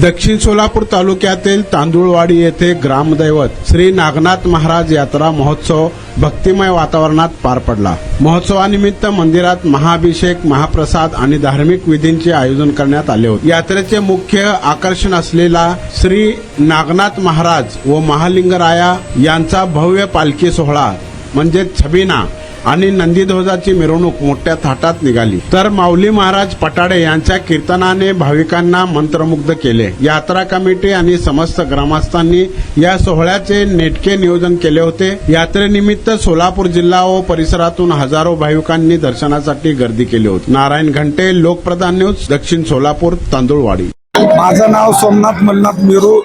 दक्षिण सोलापूर तालुक्यातील तांदुळवाडी येथे ग्रामदैवत श्री नागनाथ महाराज यात्रा महोत्सव भक्तिमय वातावरणात पार पडला। महोत्सवानिमित्त मंदिरात महाअभिषेक, महाप्रसाद आणि धार्मिक विधींचे आयोजन करण्यात आले होते। यात्रेचे मुख्य आकर्षण असलेला श्री नागनाथ महाराज व महालिंगराया यांचा भव्य पालखी सोहळा म्हणजे छबिना आणि नंदीध्वजाची मिरवणूक मोठ्या थाटात निघाली, तर माऊली महाराज पटाडे यांच्या कीर्तनाने भाविकांना मंत्रमुग्ध केले। यात्रा कमिटी आणि समस्त ग्रामस्थांनी या सोहळ्याचे नेटके नियोजन केले होते। यात्रेनिमित्त सोलापूर जिल्हा व परिसरातून हजारो भाविकांनी दर्शनासाठी गर्दी केली होती। नारायण घंटे, लोकप्रधान न्यूज, दक्षिण सोलापूर, तांदुळवाडी। माझं नाव सोमनाथ मल्लनाथ मीरू,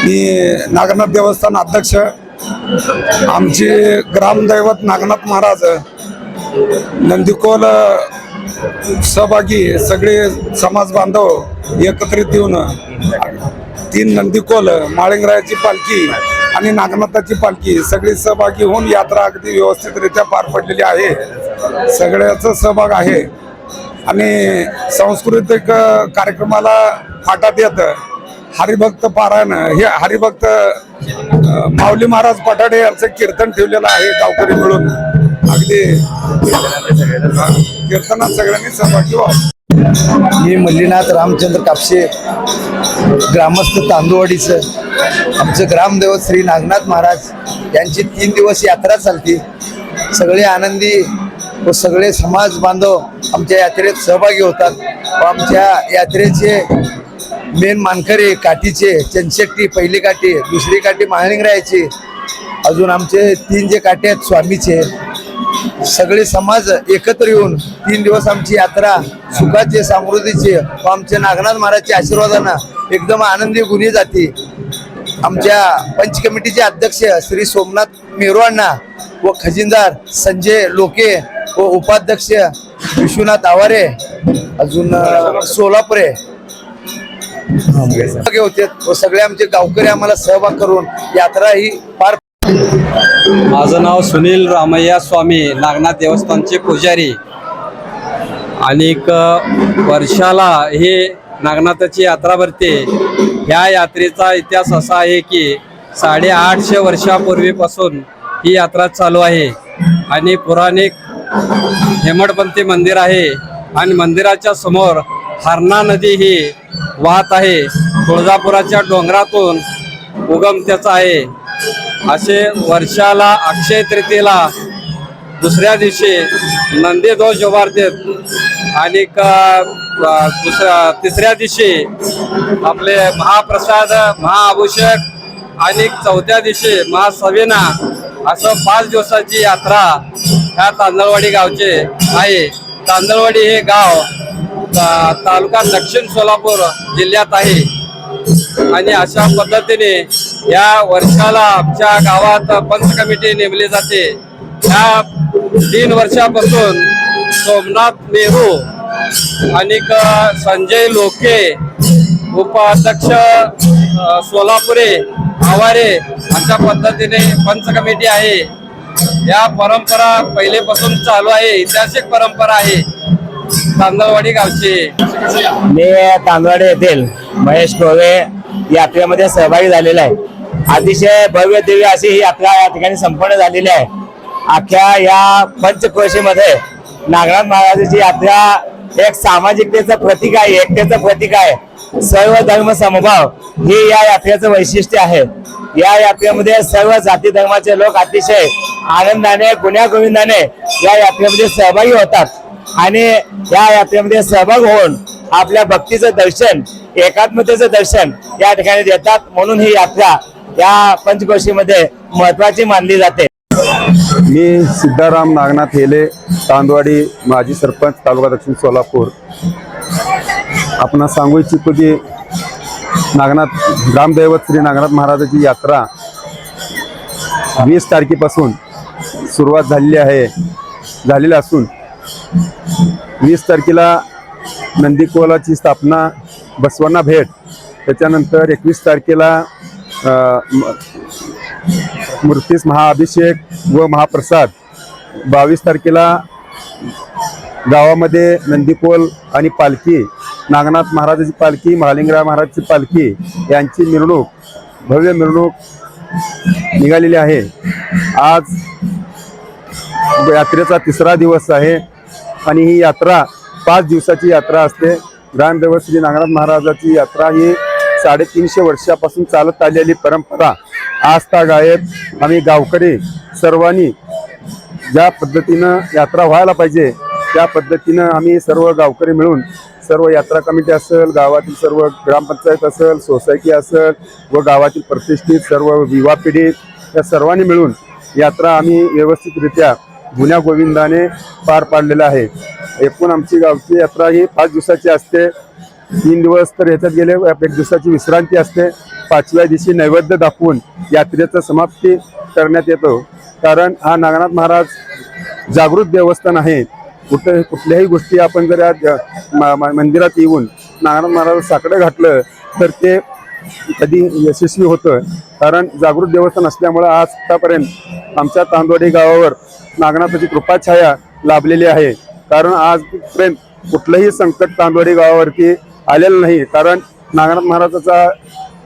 मी नागनाथ देवस्थान अध्यक्ष। आमचे ग्रामदैवत नागनाथ महाराज नंदीकोल सहभागी सगळे समाज बांधव एकत्रित येऊन 3 नंदीकोल, माळिंगरायाची पालखी आणि नागनाथाची पालखी सगळे सहभागी होऊन यात्रा अगदी व्यवस्थितरित्या पार पडलेली आहे। सगळ्याचा सहभाग आहे आणि सांस्कृतिक कार्यक्रमाला फाटा देत हरिभक्त पारायण हे हरिभक्त माऊली महाराज पटाडे यांचं कीर्तन ठेवलेलं आहे। गावकरी मिळून अगदी कीर्तनात सगळ्यांनी सहभागी व्हावं। मी मल्लीनाथ रामचंद्र कापसे, ग्रामस्थ तांदुळवाडीचं। आमचं ग्रामदैवत श्री नागनाथ महाराज यांची 3 दिवस यात्रा चालती। सगळे आनंदी व सगळे समाज बांधव आमच्या यात्रेत सहभागी होतात व आमच्या यात्रेचे मेन मानकरी काठीचे चंदशेट्टी, पहिली काठी, दुसरी काठी महालिंगरायाची, अजून आमचे 3 जे काठी आहेत स्वामीचे, सगळे समाज एकत्र येऊन 3 दिवस आमची यात्रा सुखाचे, समृद्धीचे व आमच्या नागनाथ महाराजच्या आशीर्वादानं एकदम आनंदी गुणी जाते। आमच्या पंच कमिटीचे अध्यक्ष श्री सोमनाथ मीरू अण्णा व खजिनदार संजय लोके व उपाध्यक्ष विश्वनाथ आवारे, अजून सोलापुरे होते व सगळे आमचे गावकरी आम्हाला सहभाग करून यात्रा ही पार। माझं नाव सुनील रामय्या स्वामी, नागनाथ देवस्थानचे पुजारी। आणि वर्षाला हे नागनाथाची यात्रा भरते। ह्या यात्रेचा इतिहास असा आहे की 850 वर्षापूर्वीपासून ही यात्रा चालू आहे आणि पुराणिक हेमडपंथी मंदिर आहे आणि मंदिराच्या समोर हरणा नदी ही वाहत आहे। तुळजापुराच्या डोंगरातून उगम त्याचा आहे। असे वर्षाला अक्षय तृतीयेला दुसऱ्या दिवशी नंदीध्वज उभारतात आणि तिसऱ्या दिवशी आपले महाप्रसाद, महाअभिषेक आणि चौथ्या दिवशी महासविना, असं 5 दिवसाची यात्रा ह्या तांदळवाडी गावचे आहे। तांदळवाडी हे गाव तालुका दक्षिण सोलापूर जिल्ह्यात आहे आणि अशा पद्धतीने या वर्षाला आमच्या गावात पंच कमिटी नेमली जाते। ह्या 3 वर्षापासून सोमनाथ मीरू आणि संजय लोके, उपाध्यक्ष सोलापुरे, आवारे, अशा पद्धतीने पंच कमिटी आहे। या परंपरा पहिलेपासून चालू आहे, ऐतिहासिक परंपरा आहे तांदळवाडी गावची। मी तांदळवाडी येथील महेश टोळे यात्रेमध्ये सहभागी झालेला आहे। अतिशय भव्य दिव्य अशी ही यात्रा या ठिकाणी संपन्न झालेली आहे। अख्ख्या या पंचक्रोशीमध्ये नागनाथ महाराजांची यात्रा एक सामाजिकतेचं प्रतीक आहे, एकतेचं प्रतीक आहे। सर्व धर्म समभाव हे या यात्रेचं वैशिष्ट्य आहे। या यात्रेमध्ये सर्व जाती धर्माचे लोक अतिशय आनंदाने, गुण्यागोविंदाने या यात्रेमध्ये सहभागी होतात आणि या यात्रेमध्ये सहभाग होऊन आपल्या भक्तीचं दर्शन, एकात्मतेचं दर्शन या ठिकाणी देतात। म्हणून ही यात्रा या पंचक्रोशीमध्ये महत्वाची मानली जाते। मी सिद्धाराम नागनाथ हेले, तांदवाडी, माजी सरपंच, तालुका दक्षिण सोलापूर। आपण सांगू इच्छितो की नागनाथ ग्रामदैवत श्री नागनाथ महाराजांची यात्रा 20 तारखेपासून सुरुवात झालेली असून 20 तारखेला नंदीकोलाची स्थापना, बसवांना भेट, त्याच्यानंतर 21 तारखेला मूर्तीस महाअभिषेक व महाप्रसाद, 22 तारखेला गावामध्ये नंदीकोल आणि पालखी नागनाथ महाराजाची पालखी, महालिंगराय महाराजची पालखी यांची मिरवणूक, भव्य मिरवणूक निघालेली आहे. आज यात्रेचा 3रा दिवस आहे आणि ही यात्रा 5 दिवसाची यात्रा असते. ग्रामदैवत श्री नागनाथ महाराजाची यात्रा ही 350 वर्षापासून चालत आलेली परंपरा आजतागायत आम्ही गावकरी सर्वांनी ज्या पद्धतीनं यात्रा व्हायला पाहिजे त्या पद्धतीनं आम्ही सर्व गावकरी मिळून, सर्व यात्रा कमिटी असेल, गावातील सर्व ग्रामपंचायत असेल, सोसायटी असेल व गावातील प्रतिष्ठित सर्व युवा पिढी या सर्वांनी मिळून यात्रा आम्ही व्यवस्थितरित्या गुण्या गोविंदाने पार पाडलेला आहे. एकूण आमची गावची यात्रा ही 5 दिवसाची असते. 3 दिवस तर ह्याच्यात गेले, 1 दिवसाची विश्रांती असते. 5व्या दिवशी नैवेद्य दाखवून यात्रेचं समाप्ती करण्यात येतो. कारण हा नागनाथ महाराज जागृत देवस्थान आहे. कुठल्याही गोष्टी आपण जर आज मंदिरात येऊन नागनाथ महाराज साकडं घातलं तर ते कधी यशस्वी होतं. कारण जागृत देवस्थान असल्यामुळं आजपर्यंत आमच्या तांदवाडी गावावर नागनाथाची कृपाछाया लाभलेली आहे. कारण आजपर्यंत कुठलंही संकट तांदवाडी गावावरती आलेलं नाही. कारण नागनाथ महाराजाचा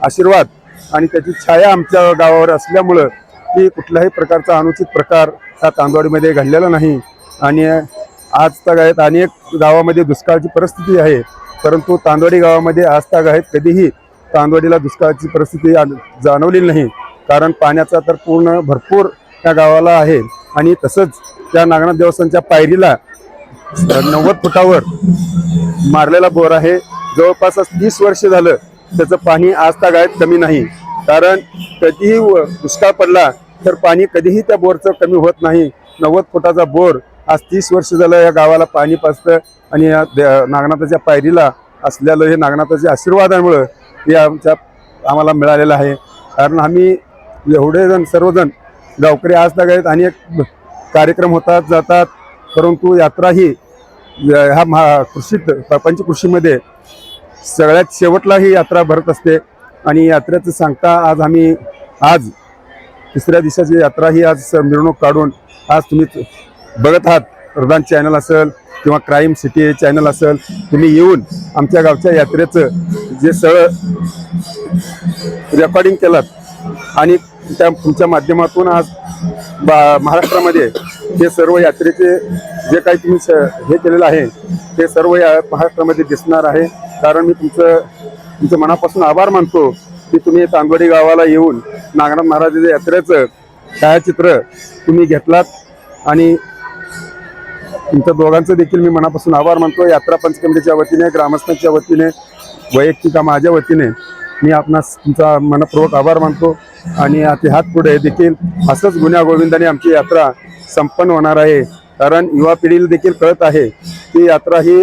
आशीर्वाद आणि त्याची छाया आमच्या गावावर असल्यामुळं की कुठल्याही प्रकारचा अनुचित प्रकार त्या तांदवाडीमध्ये घडलेला नाही. आणि आजतागायत अनेक गावामध्ये दुष्काळाची परिस्थिती आहे, परंतु तांदवाडी गावामध्ये आजतागायत कधीही तांदवाडीला दुष्काळाची परिस्थिती जाणवलेली नाही. कारण पाण्याचा तर पूर्ण भरपूर त्या गावाला आहे. आणि तसंच त्या नागनाथ देवस्थानच्या पायरीला 90 फुटावर मारलेला बोर आहे. जवळपास 30 वर्ष झालं त्याचं पाणी आजतागायत कमी नाही. कारण कधीही दुष्काळ पडला तर पाणी कधीही त्या बोरचं कमी होत नाही. 90 फुटाचा बोर आज 30 वर्ष झालं या गावाला पाणी पाजतं. आणि या नागनाथाच्या पायरीला असलेलं हे नागनाथाच्या आशीर्वादामुळं हे आम्हाला मिळालेलं आहे. कारण आम्ही एवढे जण सर्वजण गावकरी आजतागायत अनेक कार्यक्रम होतात जातात, परंतु यात्रा ही ह्या कृषीत पंचकृषीमध्ये सगळ्यात शेवटला ही यात्रा भरत असते. आणि यात्रेचं सांगता आज 3ऱ्या दिवसाची यात्रा ही आज मिरवणूक काढून आज तुम्ही बघत आहात. प्रधान चॅनल असेल किंवा क्राईम सिटी चॅनल असेल, तुम्ही येऊन आमच्या गावच्या यात्रेचं जे सगळं रेकॉर्डिंग केलं आणि त्या तुमच्या माध्यमातून आज महाराष्ट्रामध्ये हे सर्व यात्रेचे जे काही तुम्ही हे केलेलं आहे ते सर्व या महाराष्ट्रामध्ये दिसणार आहे. कारण मी तुमचं मनापासून आभार मानतो की तुम्ही तांदवाडी गावाला येऊन नागनाथ महाराजाच्या यात्रेचं छायाचित्र तुम्ही घेतलात. आणि तुमच्या दोघांचं देखील मी मनापासून आभार मानतो. यात्रा पंच कमिटीच्या वतीने, ग्रामस्थांच्या वतीने, वैयक्तिक माझ्या वतीने मी आपणास तुमचा मनपूर्वक आभार मानतो. आणि ह्यात पुढे देखील असंच गुण्या गोविंदाने आमची यात्रा संपन्न होणार आहे. कारण युवा पिढीला देखील कळत आहे की यात्रा ही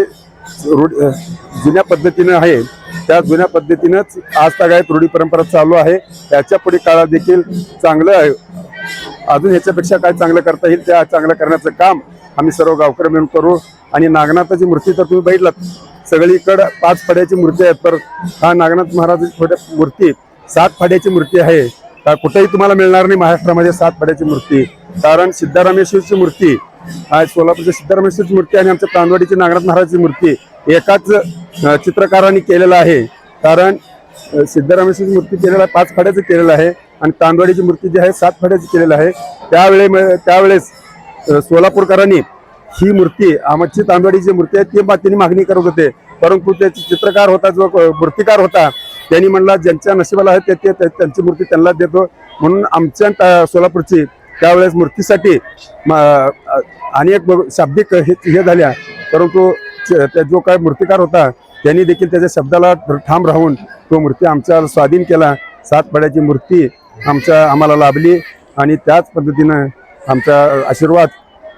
जुन्या पद्धतीनं आहे. त्या जुन्या पद्धतीनंच आजतागायत रूढी परंपरा चालू आहे. याच्या पुढे काळात देखील चांगलं आहे, अजून ह्याच्यापेक्षा काय चांगलं करता येईल त्या चांगलं करण्याचं काम आम्ही सर्व गावकरी मिळून करू. आणि नागनाथाची मूर्ती तर तुम्ही बघितलात, सगळीकडं 5 फड्याची मूर्ती आहे, तर हा नागनाथ महाराजाची मूर्ती 7 फड्याची मूर्ती आहे. कुठेही तुम्हाला मिळणार नाही महाराष्ट्रामध्ये 7 फड्याची मूर्ती. कारण सिद्धरामेश्वरची मूर्ती, आज सोलापूरच्या सिद्धरामेश्वरची मूर्ती आणि आमच्या तांदवाडीची नागनाथ महाराजाची मूर्ती एकाच चित्रकारांनी केलेलं आहे. कारण सिद्धरामेश्वरची मूर्ती केलेलं आहे 5 फड्याचं केलेलं आहे आणि तांदवाडीची मूर्ती जी आहे 7 फड्याची केलेलं आहे. त्यावेळेस सोलापूरकरांनी ही मूर्ती आमची तांदवाडीची मूर्ती आहे ती त्यांनी मागणी करत होते, परंतु त्याचे चित्रकार होता जो मूर्तिकार होता त्यांनी म्हणला ज्यांच्या नशिबाला आहे ते त्यांची मूर्ती त्यांना देतो. म्हणून आमच्या सोलापूरची त्यावेळेस मूर्तीसाठी अनेक शाब्दिक हे झाल्या, परंतु जो काय मूर्तिकार होता त्यांनी देखील त्याच्या शब्दाला ठाम राहून तो मूर्ती आमच्या स्वाधीन केला. 7 फड्याची मूर्ती आम्हाला लाभली. आणि त्याच पद्धतीनं आमचा आशीर्वाद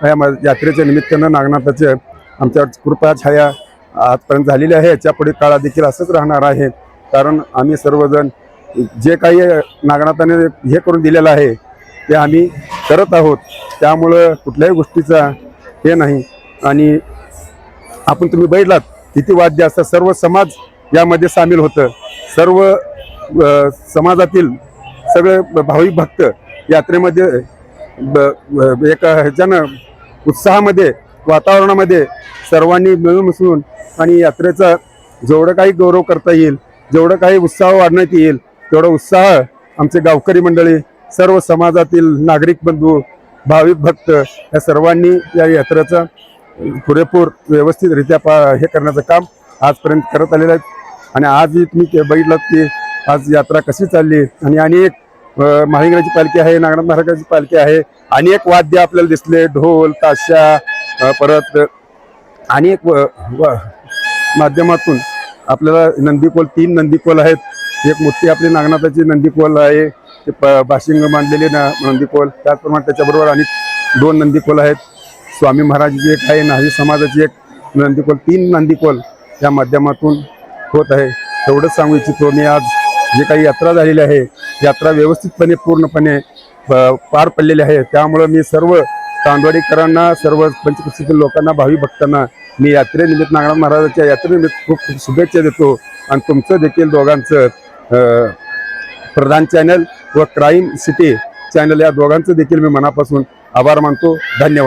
या यात्रेच्या निमित्तानं नागनाथाचे आमच्या कृपा छाया आजपर्यंत झालेली आहे. याच्या पुढे काळात देखील असंच राहणार आहे. कारण आम्ही सर्वजण जे काही नागनाथाने हे करून दिलेलं आहे ते आम्ही करत आहोत. त्यामुळं कुठल्याही गोष्टीचा हे नाही. आणि आपण तुम्ही बघितलात किती वाद्य असतात, सर्व समाज यामध्ये सामील होतं. सर्व समाजातील सगळे भाविक भक्त यात्रेमध्ये एक ह्याच्यानं उत्साहामध्ये वातावरणामध्ये सर्वांनी मिळून मिसळून आणि यात्रेचा जेवढं काही गौरव करता येईल, जेवढं काही उत्साह वाढण्यात येईल तेवढा उत्साह आमचे गावकरी मंडळी, सर्व समाजातील नागरिक बंधू, भाविक भक्त या सर्वांनी या यात्रेचा पुरेपूर व्यवस्थितरित्या हे करण्याचं काम आजपर्यंत करत आलेलं आहे. आणि आजही तुम्ही बघितलं की आज यात्रा कशी चालली आणि अनेक महालिंगराची पालखी आहे, नागनाथ महाराजांची पालखी आहे, अनेक वाद्य आपल्याला दिसले, ढोल ताशा, परत अनेक माध्यमातून आपल्याला नंदीकोल, 3 नंदीकोल आहेत. एक मोठी आपली नागनाथाची नंदीकोल आहे, ते बाशिंग मांडलेले नंदीकोल, त्याचप्रमाणे त्याच्याबरोबर आणि 2 नंदीकोल आहेत. स्वामी महाराजाची एक आहे, न्हावी समाजाची एक नंदीकोल, 3 नंदीकोल या माध्यमातून होत आहे. एवढंच सांगू इच्छितो मी. आज जे काही यात्रा झालेली आहे, यात्रा व्यवस्थितपणे पूर्णपणे पार पडलेली आहे. त्यामुळं मी सर्व तांदवाडीकरांना, सर्व पंचक्रोशीतील लोकांना, भावी भक्तांना मी यात्रेनिमित्त, नागनाथ महाराजांच्या यात्रेनिमित्त खूप खूप शुभेच्छा देतो. आणि तुमचं देखील दोघांचं प्रधान चॅनल व क्राईम सिटी चॅनल या दोघांचं देखील मी मनापासून आभार मानतो. धन्यवाद.